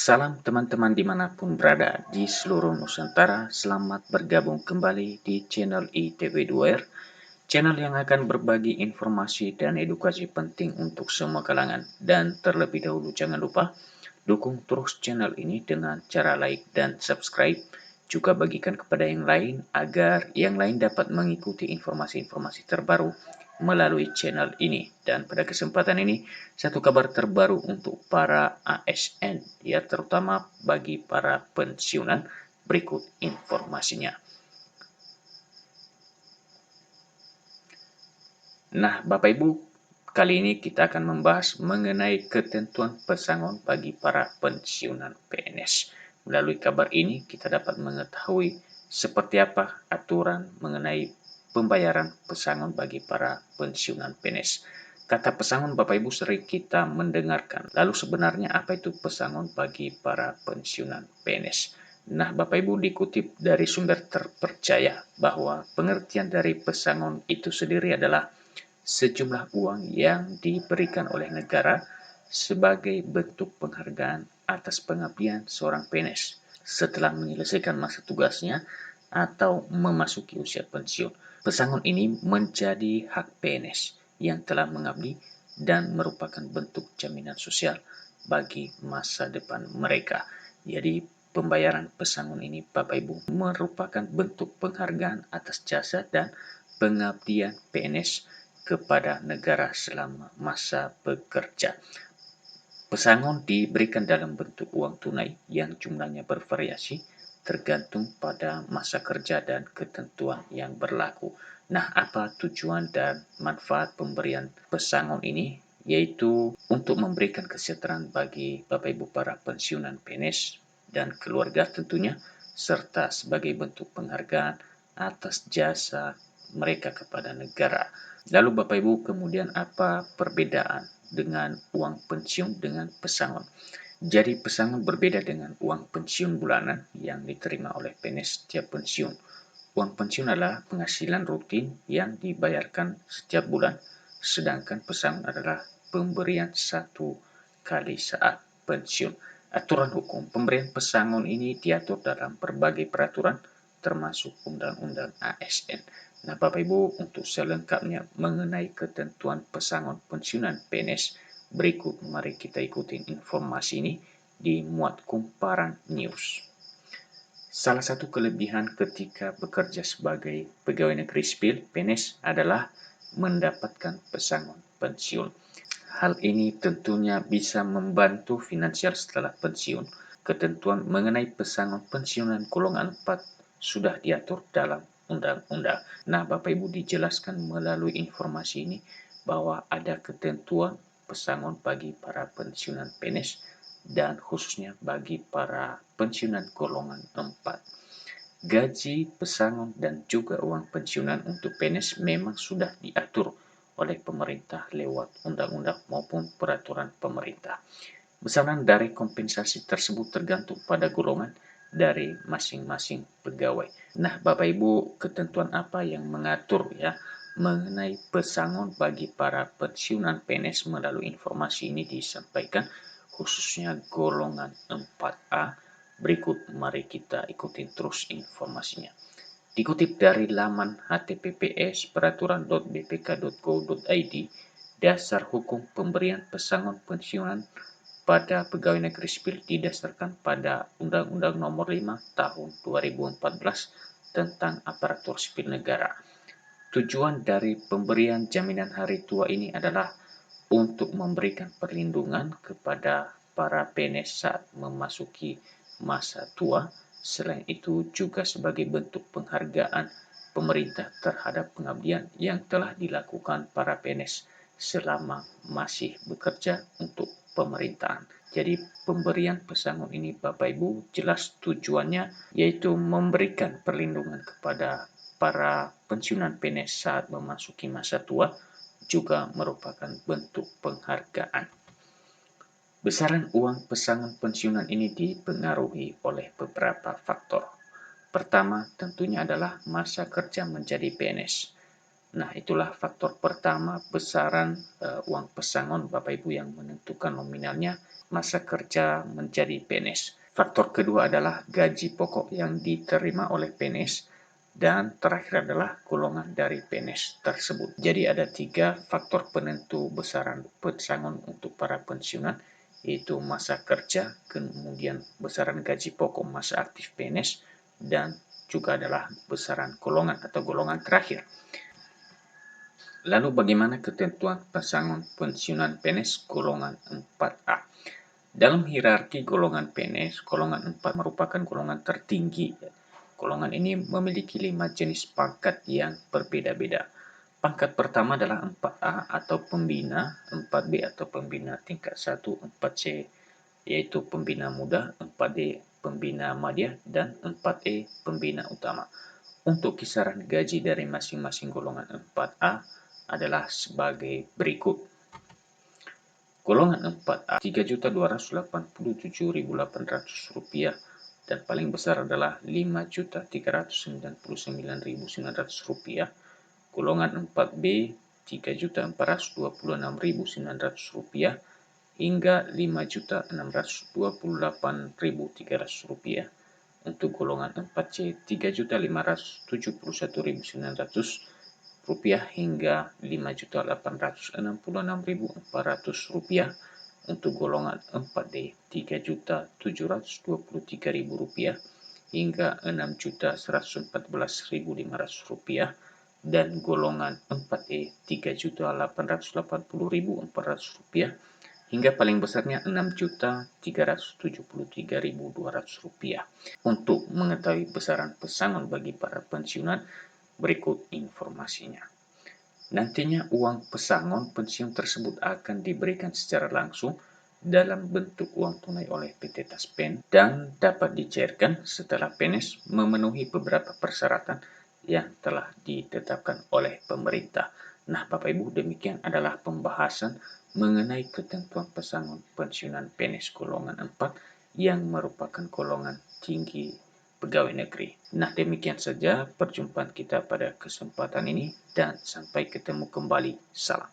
Salam teman-teman dimanapun berada di seluruh Nusantara, selamat bergabung kembali di channel ITB2R, channel yang akan berbagi informasi dan edukasi penting untuk semua kalangan. Dan terlebih dahulu jangan lupa, dukung terus channel ini dengan cara like dan subscribe, juga bagikan kepada yang lain agar yang lain dapat mengikuti informasi-informasi terbaru melalui channel ini. Dan pada kesempatan ini, satu kabar terbaru untuk para ASN, ya terutama bagi para pensiunan. Berikut informasinya. Nah, Bapak Ibu, kali ini kita akan membahas mengenai ketentuan pesangon bagi para pensiunan PNS. Melalui kabar ini, kita dapat mengetahui seperti apa aturan mengenai pembayaran pesangon bagi para pensiunan PNS. Kata pesangon Bapak Ibu sering kita mendengarkan. Lalu sebenarnya apa itu pesangon bagi para pensiunan PNS? Nah, Bapak Ibu, dikutip dari sumber terpercaya bahwa pengertian dari pesangon itu sendiri adalah sejumlah uang yang diberikan oleh negara sebagai bentuk penghargaan atas pengabdian seorang PNS setelah menyelesaikan masa tugasnya atau memasuki usia pensiun. Pesangon ini menjadi hak PNS yang telah mengabdi dan merupakan bentuk jaminan sosial bagi masa depan mereka. Jadi pembayaran pesangon ini Bapak Ibu merupakan bentuk penghargaan atas jasa dan pengabdian PNS kepada negara selama masa bekerja. Pesangon diberikan dalam bentuk uang tunai yang jumlahnya bervariasi tergantung pada masa kerja dan ketentuan yang berlaku. Nah, apa tujuan dan manfaat pemberian pesangon ini? Yaitu untuk memberikan kesejahteraan bagi Bapak Ibu para pensiunan PNS dan keluarga tentunya, serta sebagai bentuk penghargaan atas jasa mereka kepada negara. Lalu Bapak Ibu, kemudian apa perbedaan dengan uang pensiun dengan pesangon? Jadi pesangon berbeda dengan uang pensiun bulanan yang diterima oleh PNS setiap pensiun. Uang pensiun adalah penghasilan rutin yang dibayarkan setiap bulan, sedangkan pesangon adalah pemberian satu kali saat pensiun. Aturan hukum pemberian pesangon ini diatur dalam berbagai peraturan, termasuk Undang-Undang ASN. Nah, Bapak Ibu, untuk selengkapnya mengenai ketentuan pesangon pensiunan PNS, berikut mari kita ikuti informasi ini di Muat Kumparan News. Salah satu kelebihan ketika bekerja sebagai pegawai negeri sipil PNS adalah mendapatkan pesangon pensiun. Hal ini tentunya bisa membantu finansial setelah pensiun. Ketentuan mengenai pesangon pensiunan golongan 4 sudah diatur dalam undang-undang. Nah, Bapak Ibu, dijelaskan melalui informasi ini bahwa ada ketentuan pesangon bagi para pensiunan PNS dan khususnya bagi para pensiunan golongan 4. Gaji, pesangon, dan juga uang pensiunan untuk PNS memang sudah diatur oleh pemerintah lewat undang-undang maupun peraturan pemerintah. Besaran dari kompensasi tersebut tergantung pada golongan dari masing-masing pegawai. Nah, Bapak Ibu, ketentuan apa yang mengatur ya mengenai pesangon bagi para pensiunan PNS melalui informasi ini disampaikan khususnya golongan 4A. Berikut mari kita ikuti terus informasinya. Dikutip dari laman https peraturan.bpk.go.id, dasar hukum pemberian pesangon pensiunan pada pegawai negeri sipil didasarkan pada Undang-Undang Nomor 5 Tahun 2014 tentang Aparatur Sipil Negara. Tujuan dari pemberian jaminan hari tua ini adalah untuk memberikan perlindungan kepada para PNS saat memasuki masa tua. Selain itu juga sebagai bentuk penghargaan pemerintah terhadap pengabdian yang telah dilakukan para PNS selama masih bekerja untuk pemerintahan. Jadi pemberian pesangon ini Bapak Ibu jelas tujuannya yaitu memberikan perlindungan kepada para pensiunan PNS saat memasuki masa tua, juga merupakan bentuk penghargaan. Besaran uang pesangon pensiunan ini dipengaruhi oleh beberapa faktor. Pertama tentunya adalah masa kerja menjadi PNS. Nah, itulah faktor pertama besaran uang pesangon Bapak Ibu yang menentukan nominalnya masa kerja menjadi PNS. Faktor kedua adalah gaji pokok yang diterima oleh PNS dan terakhir adalah golongan dari PNS tersebut. Jadi ada 3 faktor penentu besaran pesangon untuk para pensiunan, yaitu masa kerja, kemudian besaran gaji pokok masa aktif PNS, dan juga adalah besaran golongan atau golongan terakhir. Lalu bagaimana ketentuan pesangon pensiunan PNS golongan 4A? Dalam hierarki golongan PNS, golongan 4 merupakan golongan tertinggi. Golongan ini memiliki 5 jenis pangkat yang berbeda-beda. Pangkat pertama adalah 4A atau pembina, 4B atau pembina tingkat 1, 4C yaitu pembina muda, 4D pembina madya, dan 4E pembina utama. Untuk kisaran gaji dari masing-masing golongan 4A adalah sebagai berikut. Golongan 4A Rp3.287.800 dan paling besar adalah Rp5.399.900. Golongan 4B Rp3.426.900 hingga Rp5.628.300. Untuk golongan 4C Rp3.571.900 hingga Rp5.866.400. Untuk golongan 4D Rp3.723.000 hingga Rp6.114.500. Dan golongan 4E Rp3.880.400 hingga paling besarnya Rp6.373.200. Untuk mengetahui besaran pesangon bagi para pensiunan, berikut informasinya. Nantinya uang pesangon pensiun tersebut akan diberikan secara langsung dalam bentuk uang tunai oleh PT Taspen dan dapat dicairkan setelah PNS memenuhi beberapa persyaratan yang telah ditetapkan oleh pemerintah. Nah, Bapak Ibu, demikian adalah pembahasan mengenai ketentuan pesangon pensiunan PNS golongan 4 yang merupakan golongan tinggi pegawai negeri. Nah, demikian saja perjumpaan kita pada kesempatan ini dan sampai ketemu kembali. Salam.